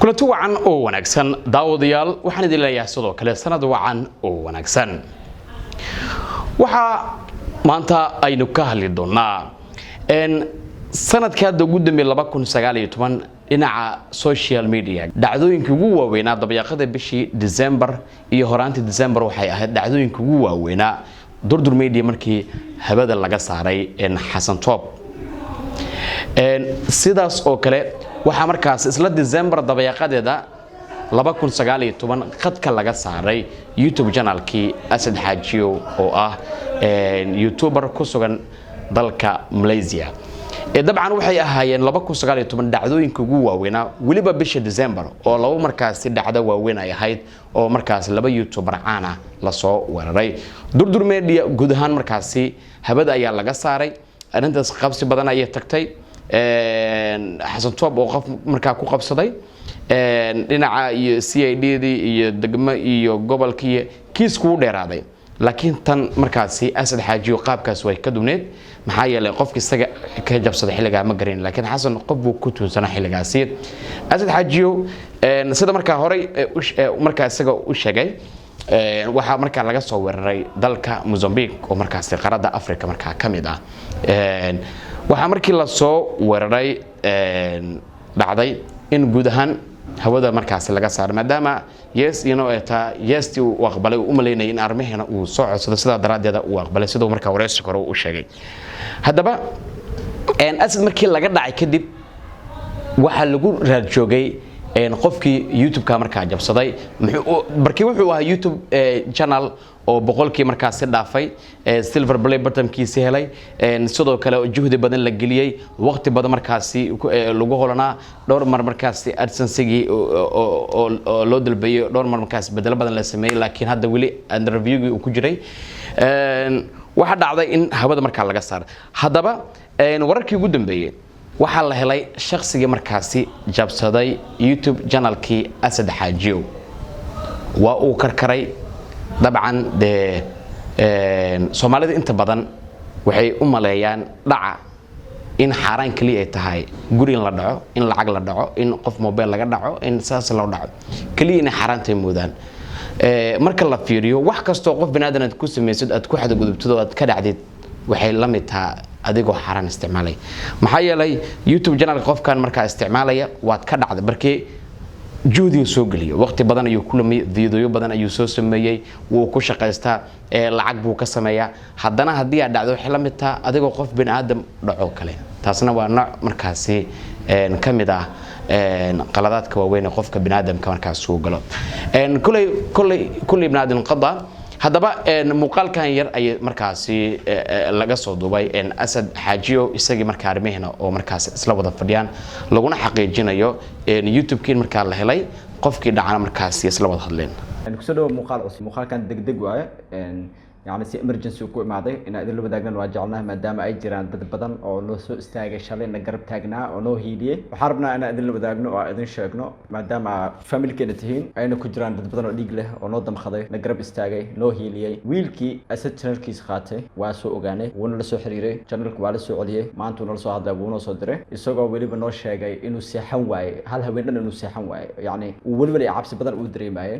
kulanti wacan oo wanaagsan daawadayaal waxaan idin leeyahay sidoo kale sanad wacan oo wanaagsan waxa maanta aynu ka hadli doonaa sanadka hadda ugu dambeeyay 2019 dhinaca social media dhacdooyinka ugu waaweynaa dabayaaqada bishii December iyo horaantii December waxay ahayd dhacdooyinka ugu waaweynaa durdur media markii habada laga saaray Xasan Toob sidaas oo kale waxa markaas isla December dabayaaqadeeda 2019 qadka laga saaray YouTube channelkii Asad Xaajiyo oo ah YouTuber ku sugan dalka Malaysia dabcan waxay ahaayeen 2019 dhacdooyinka ugu waaweynaa waliba bisha December oo laba markaas dhacdo waaweyn ay ahayd oo markaas laba YouTuber caan ah la soo weeraray durdur media guud ahaan markaas habada ayaa laga saaray arintaas qabsi badan ay tagtay Xasan Toob oo qof markaa ku qabsaday dhinaca iyo CID iyo degmo iyo gobolkii kiisku dheeraaday laakiin tan markaasi Asad Xaajiyo qaabkaas way ka duwneed maxaa yeelay qofkii isaga ka jabsaday xilliga ma garin laakiin Xasan qof uu ku tuunsana xilligaasi Asad Xaajiyo sida markaa hore markaa isaga u sheegay waxa markaa laga soo weeraray dalka Mozambique oo markaas qaarada Afrika markaa kamid ah waxa markii la soo weeraray dhacday in guud ahaan hawada markaas laga saaray maadaama yes uu aqbalay u maleynay in armahena uu soo codsado sida daraadeeda uu aqbalay sidoo markaa wareysi karo uu sheegay hadaba Asad markii laga dhacay kadib waxa lagu raad joogay qofkii YouTube-ka markaa jabsaday markii wuxuu ahaa YouTube channel oo boqolkii markaas dhaafay silver play button-kiisa helay sidoo kale juhdi badan la geliyay waqti badan markaas lagu holanaa dhowr mar markaas AdSense-gii oo loo dalbayay dhowr mar markaas bedel badan la sameeyay laakiin hadda wali review-gii uu ku jiray waxa dhacday in hawada markaa laga saaray hadaba wararkii ugu dambeeyay waxa la helay shakhsiga markaasi jabsaday YouTube channelkii Asad Xaajiyo waa uu karkaray dabcan Soomaalida inta badan waxay u maleeyaan dhaca in xaraan kaliya ay tahay guri la dhaco in lacag la dhaco in qof mobile laga dhaco in saas loo dhaco kaliya in xaraantay moodaan marka la fiiriyo wax kasto qof binaadan aad ku sameeysid aad ku xadgudubtado aad ka dhacdid waxay la mid tahay adigoo xaraan isticmaalay maxaa yeelay YouTube channel qofkan markaa isticmaalaya waad ka dhacday markii juhdi soo galiyo waqti badan ayuu ku lumay video badan ayuu soo sameeyay wuu ku shaqeystaa lacag buu ka sameeyaa haddana hadii aad dhacdo waxay la mid tahay adigoo qof bini'aadam dhaco kale taasna waa nooc markaasi kamid ah qaladaadka waaweyn ee qofka bini'aadamka markaas soo galo kulli bini'aadam qada hadaba muuqaalkan yar ay markaasi laga soo duubay Asad Xaajiyo isagii markaa armehna oo markaas isla wada fadhiyaan laguna xaqiijinayo YouTube-kiin markaa la helay qofkii dhacana markaas isla wada hadleen kusoo dhaw muuqaalkan degdeg waaye يعني سي emergency ku imaaday in ay la wadaagnan waa jecelnahay maadaama ay jiraan dad badan oo loo soo istaagay shalayna garab taagnaa oo noo hiiliyay waxaan rabnaa in ay la wadaagno oo idin sheegno maadaama familkeena tihiin ayna ku jiraan dad badan oo dhiig leh oo noo damqaday na garab istaagay noo hiiliyay wiilkii Asad channelkiisa qaatay waa soo ogaanay wuuna la soo xiriiray channelku waa la soo celiyay maanta uu la soo hadlay wuuna soo diray isagoo waliba noo sheegay inuu seexan waayay hal haweenan inuu seexan waayay yani uu waliba cabsi badan uu dareemayay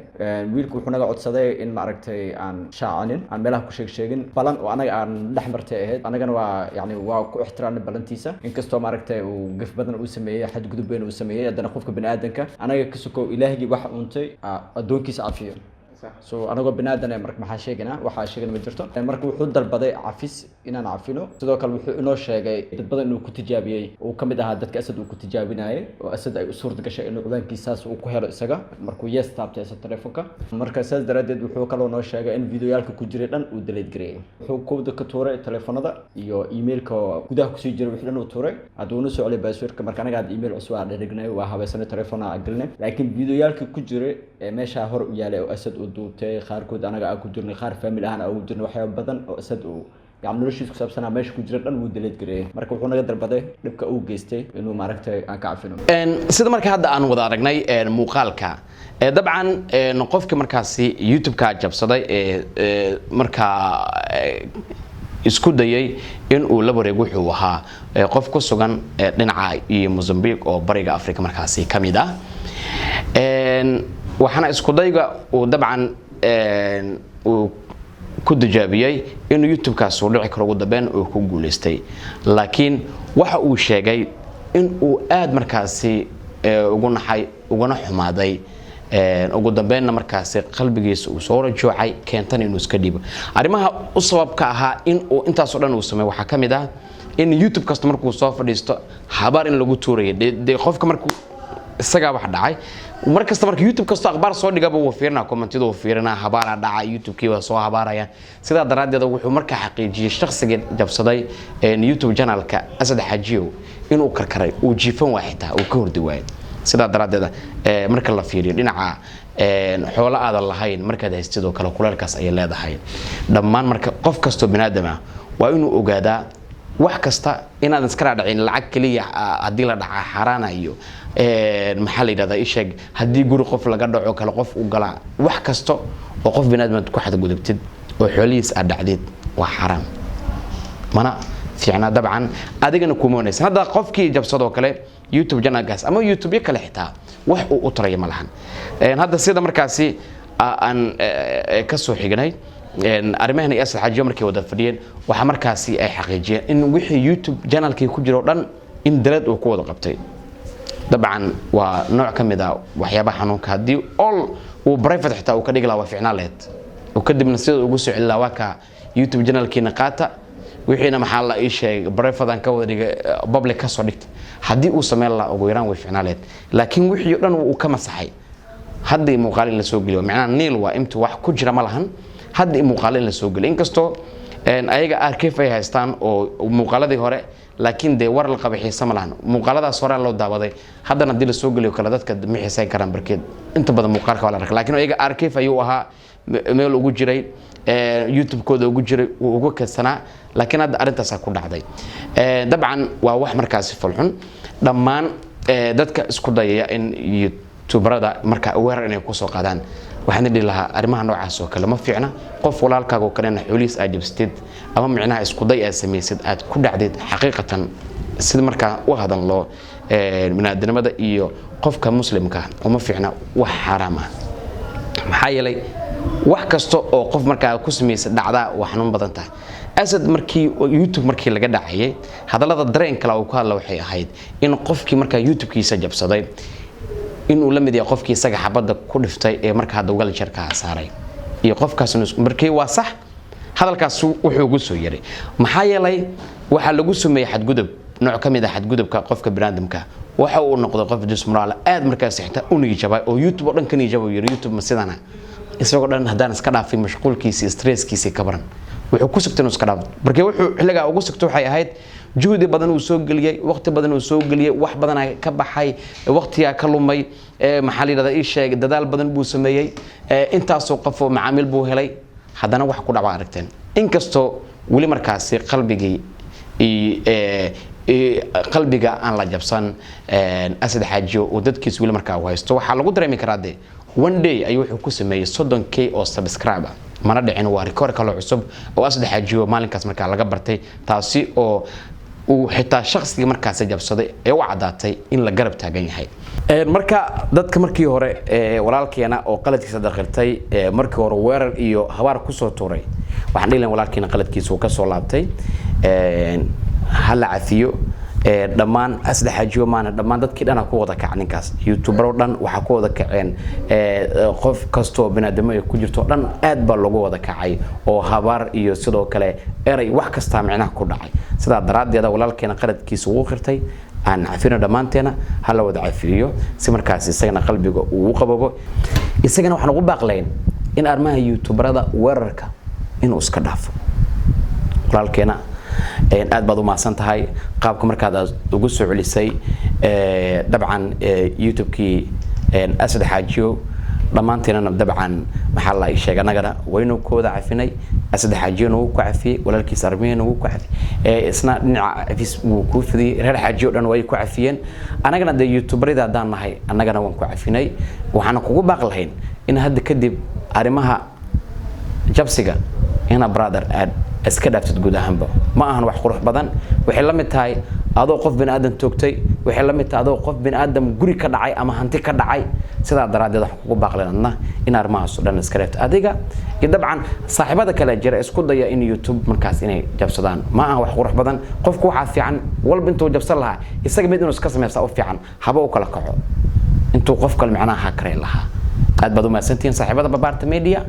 wiilku wuxuu naga codsaday in ma aragtay aan shaacanin aan meelaha ku sheegin balan oo anaga aan dhaxmartay ahayd anagana waa yani waa ku ixtiraamna balantiisa inkastoo ma aragtay uu gaf badan uu sameeyay xad gudub weyn uu sameeyay hadana qofka bini'aadanka anaga ka soo ilaahigi wax uuntay adoonkiisa afiyo so anaga binaadana marka maxaa sheegana waxa sheegana ma jirto marka wuxuu dalbaday cafis inaan cafino sidoo kale wuxuu inoo sheegay dad badan inuu ku tijaabiyay oo kamid ahaa dadka Asad uu ku tijaabinayay oo Asad ay u suurta gashay inuu ciwaankiisaas uu ku helo isaga markuu yes taabtay telefoonka marka saas daraadeed wuxuu kaloo noo sheegay in videoyaalka ku jiray dhan uu delete gareeyay wuxuu koobda ka tuuray telefoonada iyo emailka gudaha ku sii jiray wuxuu dhan uu tuuray aduuna soo celiyay passwordka marka anaga email cusub aan dhignay waa habeysana telefoona agalnay laakiin videoyaalka ku jiray meesha hor u yaalay oo Asad duubtay qaarkood anaga ku jirnay qaar family ahaan ugu jirnay waxyaabo badan oo Asad uu يعني noloshiisa ku saabsanaa meesha ku jira dhan uu delete gareeyay marka wuxuu naga dalbaday dhibka uu geystay inuu maaragtay aan ka cafino sida marka hadda aan wada aragnay muuqaalka dabcan qofka markaasi YouTube-ka jabsaday marka isku dayay in uu la wareego wuxuu ahaa qof ku sugan dhinaca iyo Mozambique oo bariga Afrika markaasi kamid ah waxaana isku dayga uu dabcan uu ku dajaabiyay in YouTube-kaas uu dhici karo ugu dambeyn uu ku guuleystay laakiin waxa uu sheegay in uu aad markaasi ugu naxay uguna xumaaday ugu dambeynna markaasi qalbigiisa uu soo rajoocay keentan inuu iska dhibo arimaha u sababka ahaa in uu intaas oo dhan uu sameeyo waxa kamid ah in YouTube kasta markuu soo fadhiisto habar in lagu tuuray qofka markuu isaga wax dhacay markasta marka YouTube kasta akhbaar soo dhigaba uu fiirina commentida uu fiirina habaara dhacay YouTube-kii waa soo habaaraya sida daraadeed wuxuu marka xaqiijiyay shakhsiga jabsaday YouTube channel-ka Asad Xaajiyo inuu karkaray uu jiifan waaxita uu ka hordi waayay sida daraadeed marka la fiiriyo dhinaca xoolo aad lahayn marka haysto kala kuleelkaas ay leedahay dhammaan marka qof kasto binaadama waa inuu ogaadaa wax kasta inaad iska dhacin lacag kaliya hadii la dhaca xaraana iyo maxaa la yiraahdaa isheeg hadii guri qof laga dhaco kala qof u gala wax kasto oo qof binaadam ku xad gudubtid oo xoolihiis aad dhacdid waa xaraam mana fiicna dabcan adigana kumoonaysan hada qofkii jabsado kale YouTube channel-gaas ama YouTube kale xitaa wax uu u taray malahan hada sida markaasi aan ka soo xignay arimahan ay Asad Xaajiyo markay wada fadhiyeen waxa markaasi ay xaqiijiyeen in wixii YouTube channel-kii ku jiro dhan in dalad uu ku wada qabtay dabcan waa nooc kamid ah waxyaabaha xanuunka hadii all uu private xitaa uu ka dhigi lahaa fiicnaaleed oo kadibna sida ugu soo celin lahaa ka YouTube channel-kiina qaata wixiina maxaa la ii sheegay private ka wada dhigay public ka soo dhigtay hadii uu sameeyay la ugu yaraan way fiicnaaleed laakiin wixii dhan uu ka masaxay hadii muuqaal la soo geliyo macnaha niil waa imtu wax ku jira ma lahan hadii muuqaal la soo geliyo inkastoo ayaga archive ay haystaan oo muuqaaladii hore laakiin de war la qabixiisa ma lahan muuqaaladaas hore loo daawaday haddana hadii la soo geliyo kala dadka ma xiisayn karaan barkeed inta badan muuqaalka wala arag laakiin ayaga archive ayuu ahaa meel ugu jiray YouTube kooda ugu jiray uu ugu kadsana laakiin hadda arintaas ku dhacday dabcan waa wax markaas falxun dhammaan dadka isku dayaya in YouTuberada marka weerar inay ku soo qaadaan waxaan idhi lahaa arimaha noocaas oo kale ma fiicna qof walaalkaaga oo kale xuliis aad jabstid ama micnaha isku day aad sameeysid aad ku dhacdid xaqiiqatan sida marka u hadan loo binaadamada iyo qofka muslimka uma fiicna wax xaraam ah maxaa yeelay wax kasto oo qof marka ku sameeyay dhacda waxaan badan tahay Asad markii YouTube markii laga dhacayay hadalada dareen kale oo ku hadla waxay ahayd in qofkii marka YouTube-kiisa jabsaday inuu la mid yahay qofkii isaga xabada ku dhiftay ee marka hadda ugal jarka saaray iyo qofkaas markii waa sax hadalkaas wuxuu ugu soo yaray maxaa yeelay waxa lagu sameeyay xadgudub nooc kamid ah xadgudubka qofka binaadamka waxa uu noqday qof jismuraal aad markaas xitaa u niyijabay oo YouTube oo dhan ka niyijabay YouTube ma sidana isagoo dhan hadaan iska dhaafay mashquulkiisa stresskiisa ka baran wuxuu ku sugtay iska dhaaf markii wuxuu xilliga ugu sugtay waxay ahayd juhdi badan uu soo galiyay waqti badan uu soo galiyay wax badan ay ka baxay waqtiga ka lumay maxaa la yiraahdaa sheeg dadaal badan buu sameeyay intaas oo qof oo macaamil buu helay hadana wax ku dhaca aragteen inkastoo wali markaasi qalbiga aan la jabsan Asad Xaajiyo oo dadkiis wali markaa haysto waxa lagu dareemi karaa one day ayuu wuxuu ku sameeyay 30k oo subscriber mana dhicin waa record kale cusub oo Asad Xaajiyo maalinkaas markaa laga bartay taasi oo uu xitaa shakhsiga markaas jabsaday ee u cadaatay in la garab taagan yahay marka dadka markii hore walaalkeena oo qaladkiisa dakhiltay markii hore weerar iyo habaar ku soo tuuray waxaan dhiilan walaalkeena qaladkiisa uu ka soo laabtay hal cafiyo dhammaan Asad Xaajiyo maana dhammaan dadkii dhana ku wada kacay ninkaas YouTuber dhan waxa ku wada kaceen qof kasto binaadamo ay ku jirto dhan aad baa lagu wada kacay oo habaar iyo sidoo kale eray wax kasta macnaha ku dhacay sida daraadeeda walaalkeena qaladkiisa uu qirtay aan cafina dhamaanteena hal wada cafiyo si markaas isagana qalbiga uu qababo isagana waxaan ugu baaqlayn in armaha YouTuberada weerarka inuu iska dhaafo walaalkeena aad baad u maasan tahay qaabka markaad ugu soo celisay dabcan YouTube-kii Asad Xaajiyo dhamaanteena dabcan waxa la sheegay anagana waynu kooda cafinay Asad Xaajiyo uu ku cafiyay walaalkiis armeen uu ku cafiyay isna dhinaca Facebook ku fidiyay reer Xaajiyo dhan way ku cafiyeen anagana de YouTuberada hadaan nahay anagana waan ku cafinay waxaan kugu baaqlahayn in hadda kadib arimaha jabsiga ina brother aad iska dhaaftid guud ahaanba ma ahan wax qurux badan waxay la mid tahay adoo qof bini aadan toogtay waxay la mid tahay adoo qof bin aadam guri ka dhacay ama hanti ka dhacay sidaa daraadeed wax kugu baaqleedna in arrimahaas oo dhan iska reebto adiga iyo dabcan saaxiibada kale jira isku daya in YouTube markaas inay jabsadaan ma aha wax qurux badan qofku waxa fiican walba intuu jabsan lahaa isaga mid inuu iska sameeyo u fiican haba u kala kaco intuu qof kale macnaha hakray lahaa aad baad u maasantiin saaxiibada Babaarta Media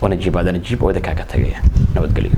ونجيب هذا نجيب وإذا كاكا تغيا نود قليل